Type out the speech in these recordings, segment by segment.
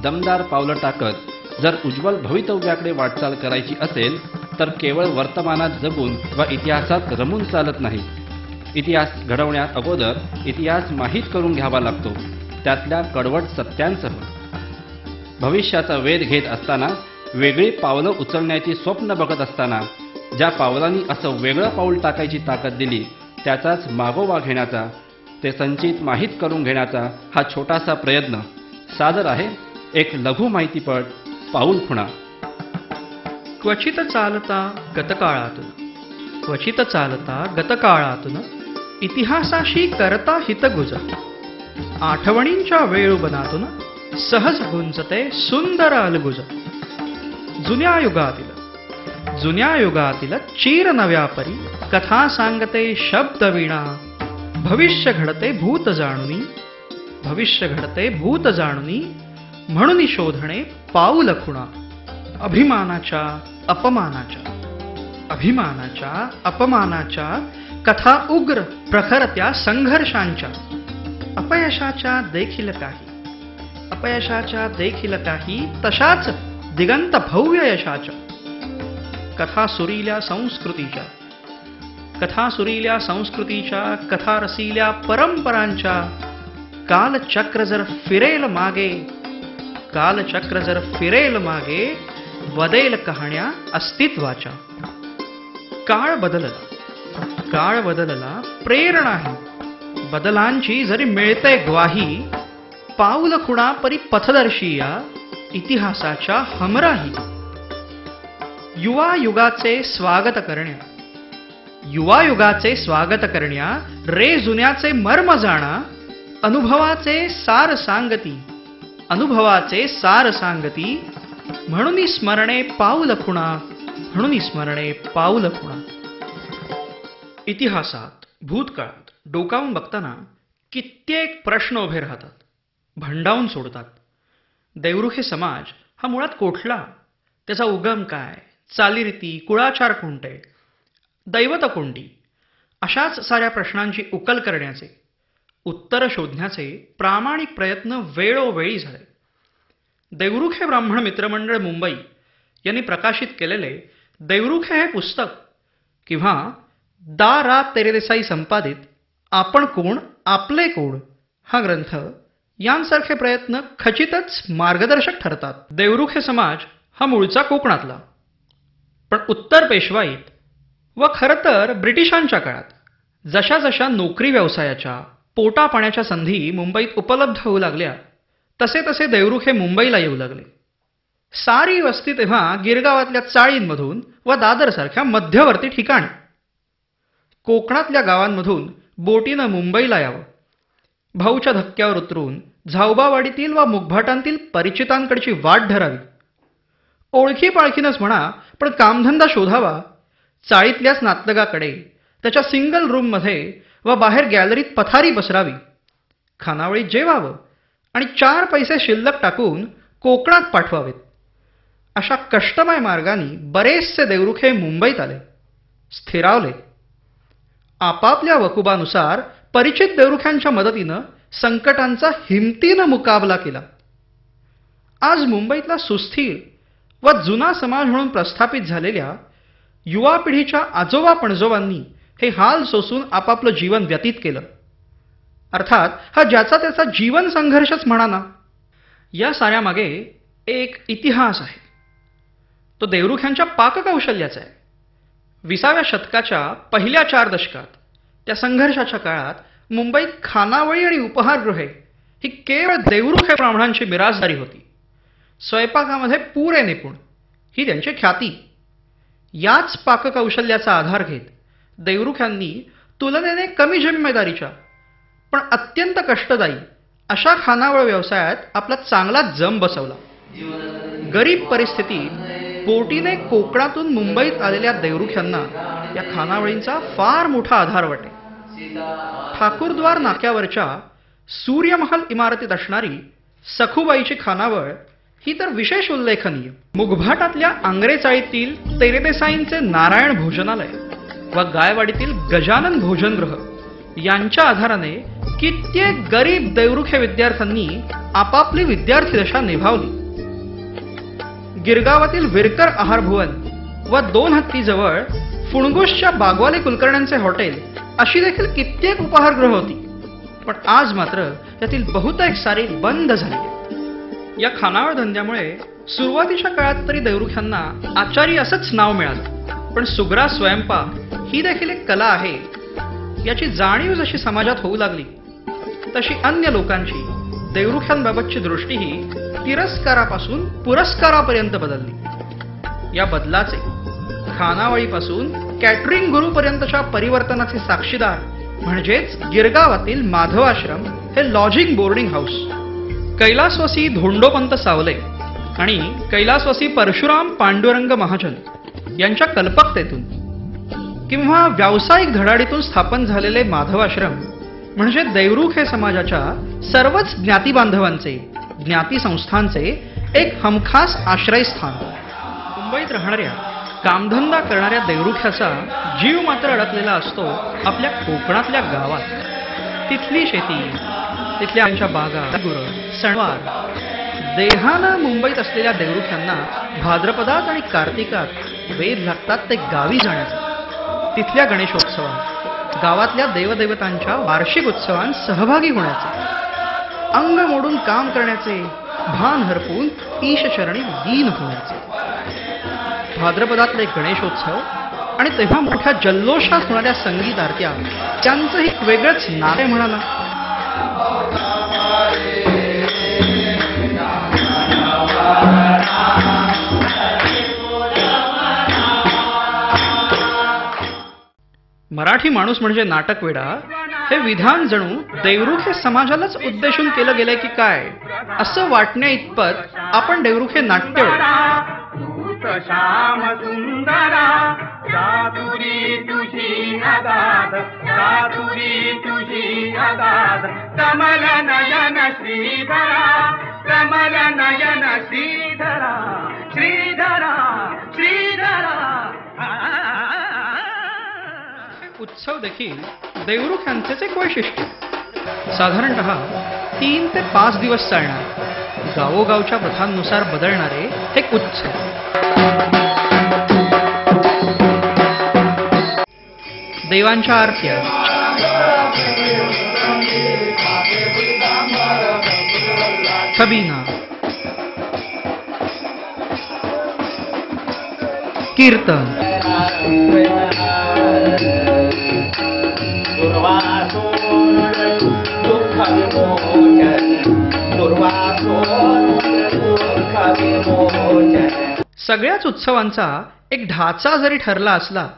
दमदार पावलं टाकत जर उज्ज्वल भवितव्याकडे वाटचाल करायची असेल तर केवळ वर्तमानात जगून व इतिहासात रमून चालत नाही. इतिहास घडवण्यात अगोदर इतिहास माहीत करून घ्यावा लागतो, त्यातल्या कडवट सत्यांसह. भविष्याचा वेध घेत असताना, वेगळी पावलं उचलण्याची स्वप्न बघत असताना, ज्या पावलांनी असं वेगळं पाऊल टाकायची ताकद दिली त्याचाच मागोवा घेण्याचा, ते संचित माहीत करून घेण्याचा हा छोटासा प्रयत्न सादर आहे एक लघु माहितीपट पाऊल खुणा. क्वचित चालता गतकाळातून, क्वचित चालता गतकाळातून इतिहासाशी करता हितगुज, आठवणींच्या वेळुबनातून सहज गुंजते सुंदर अलगुज. जुन्या युगातील चीर नव्या परी कथा सांगते शब्दवीणा, भविष्य घडते भूत जाणुनी, म्हणून शोधणे पाऊल खुणा. अभिमानाच्या अपमानाच्या कथा उग्र प्रखर त्या संघर्षांच्या, अपयशाच्या देखील काही तशाच दिगंत भव्य यशाच्या. कथा सुरील्या संस्कृतीच्या, कथा रसिल्या परंपरांच्या, कालचक्र जर फिरेल मागे वदेल कहाण्या अस्तित्वाच्या. काळ बदलला प्रेरणाही, बदलांची जरी मिळते ग्वाही, पाऊल खुणा परी पथदर्शी या इतिहासाच्या हमराही. युवा युगाचे स्वागत करण्या, रे जुन्याचे मर्म जाणा, अनुभवाचे सार सांगती, म्हणून स्मरणे पाऊल खुणा. इतिहासात, भूतकाळात डोकावून बघताना कित्येक प्रश्न उभे राहतात, भंडावून सोडतात. देवरुखे समाज हा मुळात कोठला, त्याचा उगम काय, चालीरीती, कुळाचार कोणते, दैवत कोणती, अशाच साऱ्या प्रश्नांची उकल करण्याचे, उत्तर शोधण्याचे प्रामाणिक प्रयत्न वेळोवेळी झाले. देवरुखे ब्राह्मण मित्रमंडळ मुंबई यांनी प्रकाशित केलेले देवरुखे हे पुस्तक किंवा दा रा तेरेदेसाई संपादित आपण कोण आपले कोण हा ग्रंथ यांसारखे प्रयत्न खचितच मार्गदर्शक ठरतात. देवरुखे समाज हा मूळचा कोकणातला, पण उत्तर पेशवाईत व खरं तर ब्रिटिशांच्या काळात जशा जशा नोकरी व्यवसायाच्या, पोटा पाण्याच्या संधी मुंबईत उपलब्ध होऊ लागल्या तसे तसे देवरुखे मुंबईला येऊ लागले. सारी वस्ती तेव्हा गिरगावातल्या चाळींमधून व दादरसारख्या मध्यवर्ती ठिकाणी. कोकणातल्या गावांमधून बोटीनं मुंबईला यावं, भाऊच्या धक्क्यावर उतरून झाऊबावाडीतील व मुगभाटांतील परिचितांकडची वाट धरावी, ओळखी पाळखीनच म्हणा पण कामधंदा शोधावा, चाळीतल्याच नातलगाकडे त्याच्या सिंगल रूममध्ये व बाहेर गॅलरीत पथारी पसरावी, खानावळीत जेवावं आणि 4 पैसे शिल्लक टाकून कोकणात पाठवावेत. अशा कष्टमय मार्गाने बरेचसे देवरुखे मुंबईत आले, स्थिरावले. आपापल्या वकुबानुसार परिचित देवरुख्यांच्या मदतीनं संकटांचा हिमतीनं मुकाबला केला. आज मुंबईतला सुस्थिर व जुना समाज म्हणून प्रस्थापित झालेल्या युवा पिढीच्या आजोबा पणजोबांनी हे हाल सोसून आपापलं जीवन व्यतीत केलं. अर्थात हा ज्याचा त्याचा जीवन संघर्षच म्हणा ना. या साऱ्यामागे एक इतिहास आहे, तो देवरुख्यांच्या पाककौशल्याचा आहे. 20व्या शतकाच्या पहिल्या 4 दशकात त्या संघर्षाच्या काळात मुंबईत खानावळी आणि उपहारगृहे ही केवळ देवरुखे ब्राह्मणांची मिरासदारी होती. स्वयंपाकामध्ये पुरे निपुण ही त्यांची ख्याती. याच पाककौशल्याचा आधार घेत देवरुख्यांनी तुलनेने कमी जिम्मेदारीच्या पण अत्यंत कष्टदायी अशा खानावळ व्यवसायात आपला चांगला जम बसवला. गरीब परिस्थितीत बोटीने कोकणातून मुंबईत आलेल्या देवरुख्यांना या खानावळींचा फार मोठा आधार वाटे. ठाकूरद्वार नाक्यावरच्या सूर्यमहल इमारतीत असणारी सखुबाईची खानावळ ही तर विशेष उल्लेखनीय. मुगभाटातल्या आंग्रे चाळीतील तेरेदेसाईंचे नारायण भोजनालय व गायवाडीतील गजानन भोजनगृह यांच्या आधाराने कित्येक गरीब देवरुखे विद्यार्थ्यांनी आपापली विद्यार्थी दशा निभावली. गिरगावातील विरकर आहार भुवन व 2 हत्तीजवळ फुणगुसच्या बागवाले कुलकर्ण्यांचे हॉटेल अशी देखील कित्येक उपाहारगृह होती. पण आज मात्र त्यातील बहुतेक सारी बंद झाली. या खानावळ धंद्यामुळे सुरुवातीच्या काळात तरी देवरुख्यांना आचारी असंच नाव मिळालं. पण सुग्रा स्वयंपाक ही देखील एक कला आहे याची जाणीव जशी समाजात होऊ लागली तशी अन्य लोकांची देवरुख्यांबाबतची दृष्टीही तिरस्कारापासून पुरस्कारापर्यंत बदलली. या बदलाचे खानावळीपासून कॅटरिंग गुरुपर्यंतच्या परिवर्तनाचे साक्षीदार म्हणजेच गिरगावातील माधवाश्रम हे लॉजिंग बोर्डिंग हाऊस. कैलासवासी धोंडोपंत सावले आणि कैलासवासी परशुराम पांडुरंग महाजन यांच्या कल्पकतेतून किंवा व्यावसायिक धडाडीतून स्थापन झालेले माधवाश्रम म्हणजे देवरुखे समाजाच्या सर्वच ज्ञाती बांधवांचे ज्ञाती संस्थांचे एक हमखास आश्रयस्थान. मुंबईत राहणाऱ्या कामधंदा करणाऱ्या देवरुख्याचा जीव मात्र अडकलेला असतो आपल्या कोकणातल्या गावात. तिथली शेती, तिथल्या बागा, गुरं, सणवार. देहानं मुंबईत असलेल्या देवरुख्यांना भाद्रपदात आणि कार्तिकात वेध लागतात ते गावी जाण्याचे. तिथल्या गणेशोत्सवात, गावातल्या देवदेवतांच्या वार्षिक उत्सवांत सहभागी होण्याचे, अंग मोडून काम करण्याचे, भान हरपून ईशचरणी लीन होण्याचे. भाद्रपदातले गणेशोत्सव आणि तेव्हा मोठ्या जल्लोषात होणाऱ्या संगीत आरत्या त्यांचं एक वेगळंच नाते म्हणाला. मराठी माणूस म्हणजे नाटकवेडा हे विधान जणू देवरुखे समाजालाच उद्देशून केलं गेलंय की काय असं वाटण्या इतपत आपण देवरुखे नाट्यवेडा. श्याम सुंदरा चातुरी तुझी अगाध, चातुरी तुझी अगाध, कमल नयन श्रीधरा, कमल नयन श्रीधरा, श्रीधरा श्रीधरा. उत्सव देखील देवरुख्यांचेच एक वैशिष्ट्य. साधारणतः 3 ते 5 दिवस चालणार, गावोगावच्या प्रथांनुसार बदलणारे एक उत्सव. देवांच्या आरत्या, छबिना, कीर्तन, सगळ्याच उत्सवांचा एक ढाचा जरी ठरला असला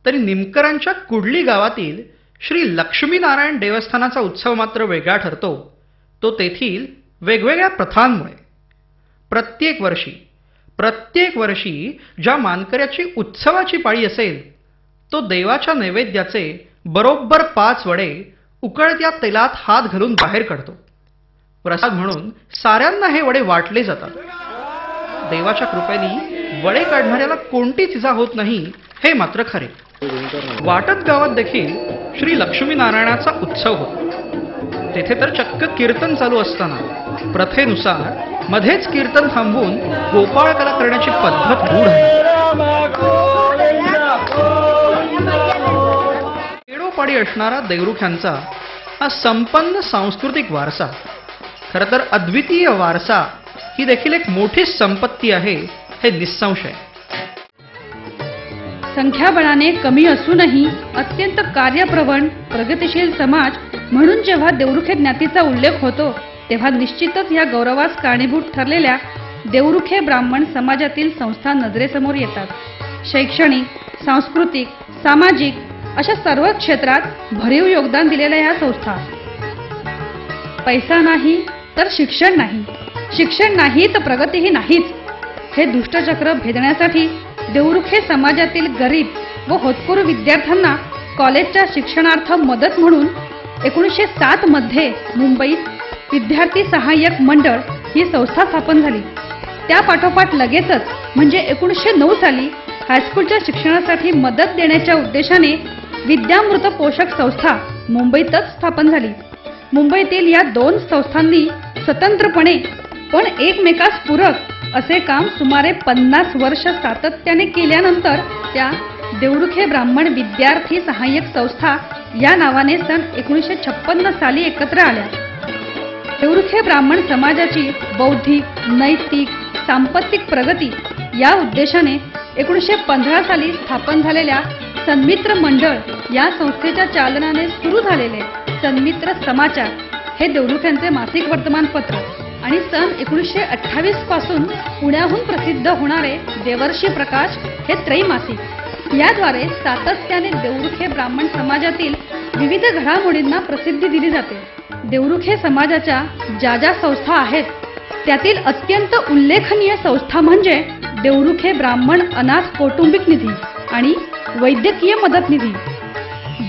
तरी निमकरांच्या कुडली गावातील श्री लक्ष्मीनारायण देवस्थानाचा उत्सव मात्र वेगळा ठरतो. तो तेथील वेगवेगळ्या प्रथांमुळे. प्रत्येक वर्षी ज्या मानकऱ्याची उत्सवाची पाळी असेल तो देवाच्या नैवेद्याचे बरोबर 5 वडे उकळत्या तेलात हात घालून बाहेर काढतो. प्रसाद म्हणून साऱ्यांना हे वडे वाटले जातात. देवाच्या कृपेने वडे काढणाऱ्याला कोणतीच इजा होत नाही हे मात्र खरे. वाटत गावात देखील श्री लक्ष्मीनारायणाचा उत्सव होतो. तेथे तर चक्क कीर्तन चालू असताना प्रथेनुसार मध्येच कीर्तन थांबवून गोपाळ कला करण्याची पद्धत रूढ आहे. खेडोपाडी असणारा देवरुख्यांचा हा संपन्न सांस्कृतिक वारसा, खरं तर अद्वितीय वारसा ही देखील एक मोठी संपत्ती आहे हे निस्संशय. संख्याबळाने कमी असूनही अत्यंत कार्यप्रवण प्रगतिशील समाज म्हणून जेव्हा देवरुखे ज्ञातीचा उल्लेख होतो तेव्हा निश्चितच या गौरवास कारणीभूत ठरलेल्या देवरुखे ब्राह्मण समाजातील संस्था नजरेसमोर येतात. शैक्षणिक, सांस्कृतिक, सामाजिक अशा सर्व क्षेत्रात भरीव योगदान दिलेल्या या संस्था. पैसा नाही तर शिक्षण नाही, शिक्षण नाही तर प्रगतीही नाहीच. हे दुष्टचक्र भेदण्यासाठी देवरुखे समाजातील गरीब व होतकरू विद्यार्थ्यांना कॉलेजच्या शिक्षणार्थ मदत म्हणून 1907 मध्ये मुंबईत विद्यार्थी सहाय्यक मंडळ ही संस्था स्थापन झाली. त्या पाठोपाठ लगेचच म्हणजे 1909 साली हायस्कूलच्या शिक्षणासाठी मदत देण्याच्या उद्देशाने विद्यामृत पोषक संस्था मुंबईतच स्थापन झाली. मुंबईतील या दोन संस्थांनी स्वतंत्रपणे पण एकमेकास पूरक असे काम सुमारे 50 वर्ष सातत्याने केल्यानंतर त्या देवरुखे ब्राह्मण विद्यार्थी सहाय्यक संस्था या नावाने सन 1956 साली एकत्र आल्या. देवरुखे ब्राह्मण समाजाची बौद्धिक, नैतिक, सांपत्तिक प्रगती या उद्देशाने 1915 साली स्थापन झालेल्या सन्मित्र मंडळ या संस्थेच्या चालनाने सुरू झालेले सन्मित्र समाचार हे देवरुख्यांचे मासिक वर्तमानपत्र आणि सन 1928 पासून पुण्याहून प्रसिद्ध होणारे देवर्षी प्रकाश हे त्रैमासिक. याद्वारे सातत्याने देवरुखे ब्राह्मण समाजातील विविध घडामोडींना प्रसिद्धी दिली जाते. देवरुखे समाजाच्या ज्या संस्था आहेत त्यातील अत्यंत उल्लेखनीय संस्था म्हणजे देवरुखे ब्राह्मण अनाथ कौटुंबिक निधी आणि वैद्यकीय मदत निधी.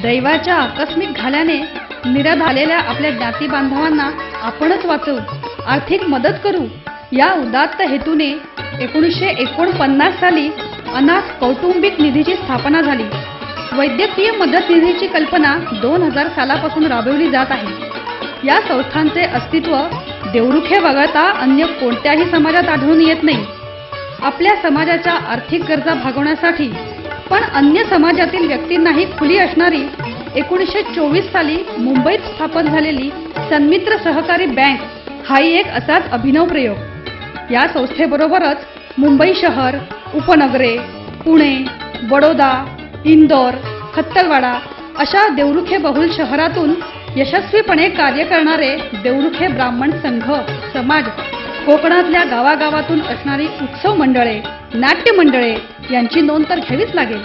दैवाच्या आकस्मिक घाल्याने निराध आलेल्या आपल्या ज्ञाती बांधवांना आपणच वाचवून आर्थिक मदत करू या उदात्त हेतूने 1949 साली अनाथ कौटुंबिक निधीची स्थापना झाली. वैद्यकीय मदत निधीची कल्पना 2000 सालापासून राबवली जात आहे. या संस्थांचे अस्तित्व देवरुखे वगळता अन्य कोणत्याही समाजात आढळून येत नाही. आपल्या समाजाच्या आर्थिक गरजा भागवण्यासाठी पण अन्य समाजातील व्यक्तींनाही खुली असणारी 1924 साली मुंबईत स्थापन झालेली सन्मित्र सहकारी बँक हाही एक असाच अभिनव प्रयोग. या संस्थेबरोबरच मुंबई शहर, उपनगरे, पुणे, बडोदा, इंदोर, खत्तलवाडा अशा देवरुखे बहुल शहरातून यशस्वीपणे कार्य करणारे देवरुखे ब्राह्मण संघ समाज, कोकणातल्या गावागावातून असणारी उत्सव मंडळे, नाट्य मंडळे यांची नोंद तर घ्यावीच लागेल.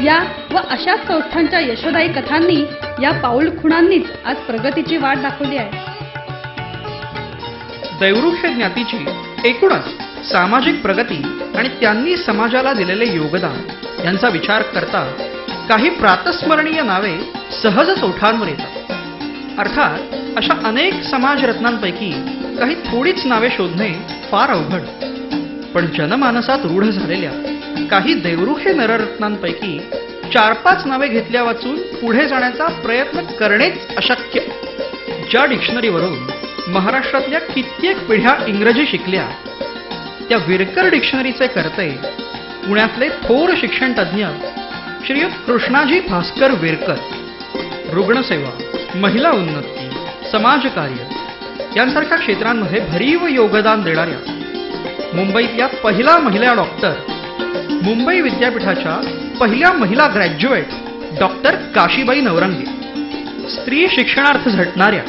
या व अशाच संस्थांच्या यशोदायी कथांनी या पाऊल खुणांनीच आज प्रगतीची वाट दाखवली आहे. देवरुखे ज्ञातीची एकूणच सामाजिक प्रगती आणि त्यांनी समाजाला दिलेले योगदान यांचा विचार करता काही प्रातस्मरणीय नावे सहजच ओठांवर येतात. अर्थात अशा अनेक समाजरत्नांपैकी काही थोडीच नावे शोधणे फार अवघड. पण जनमानसात रूढ झालेल्या काही देवरुखे नररत्नांपैकी 4-5 नावे घेतल्या वाचून पुढे जाण्याचा प्रयत्न करणेच अशक्य. ज्या डिक्शनरीवरून महाराष्ट्रातल्या कित्येक पिढ्या इंग्रजी शिकल्या त्या विरकर डिक्शनरीचे कर्ते पुण्यातले थोर शिक्षण तज्ज्ञ श्रीयुत कृष्णाजी भास्कर विरकर. रुग्णसेवा, महिला उन्नती, समाजकार्य यांसारख्या क्षेत्रांमध्ये भरीव योगदान देणाऱ्या मुंबईतल्या पहिला महिला डॉक्टर, मुंबई विद्यापीठाच्या पहिल्या महिला ग्रॅज्युएट डॉक्टर काशीबाई नवरंगे, स्त्री शिक्षणार्थ झटणाऱ्या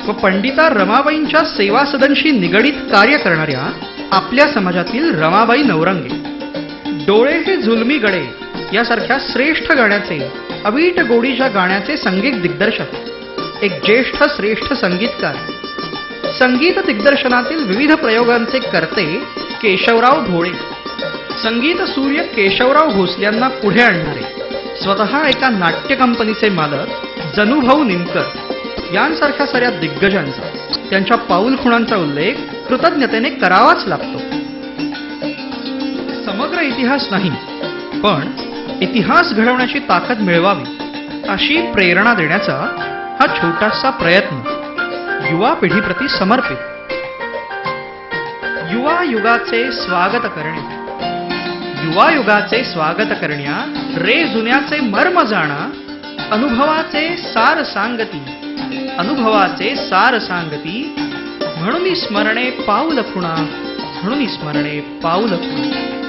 व पंडिता रमाबाईंच्या सेवा सदनशी निगडीत कार्य करणाऱ्या आपल्या समाजातील रमाबाई नवरंगे, डोळे हे जुलमी गडे यासारख्या श्रेष्ठ गाण्याचे, अवीट गोडीच्या गाण्याचे संगीत दिग्दर्शक, एक ज्येष्ठ श्रेष्ठ संगीतकार, संगीत दिग्दर्शनातील विविध प्रयोगांचे कर्ते केशवराव भोळे, संगीत सूर्य केशवराव भोसल्यांना पुढे आणणारे स्वतः एका नाट्य कंपनीचे मालक जनुभाऊ निमकर यांसारख्या साऱ्या दिग्गजांचा, त्यांच्या पाऊल खुणांचा उल्लेख कृतज्ञतेने करावाच लागतो. समग्र इतिहास नाही, पण इतिहास घडवण्याची ताकद मिळवावी अशी प्रेरणा देण्याचा हा छोटासा प्रयत्न युवा पिढीप्रती समर्पित. युवा युगाचे स्वागत करणे, युवा युगाचे स्वागत करण्या रे जुन्याचे मर्म जाणा, अनुभवाचे सार सांगती, अनुभवाचे सार सांगती, म्हणून स्मरणे पाऊल खुणा, म्हणून स्मरणे पाऊल खुणा.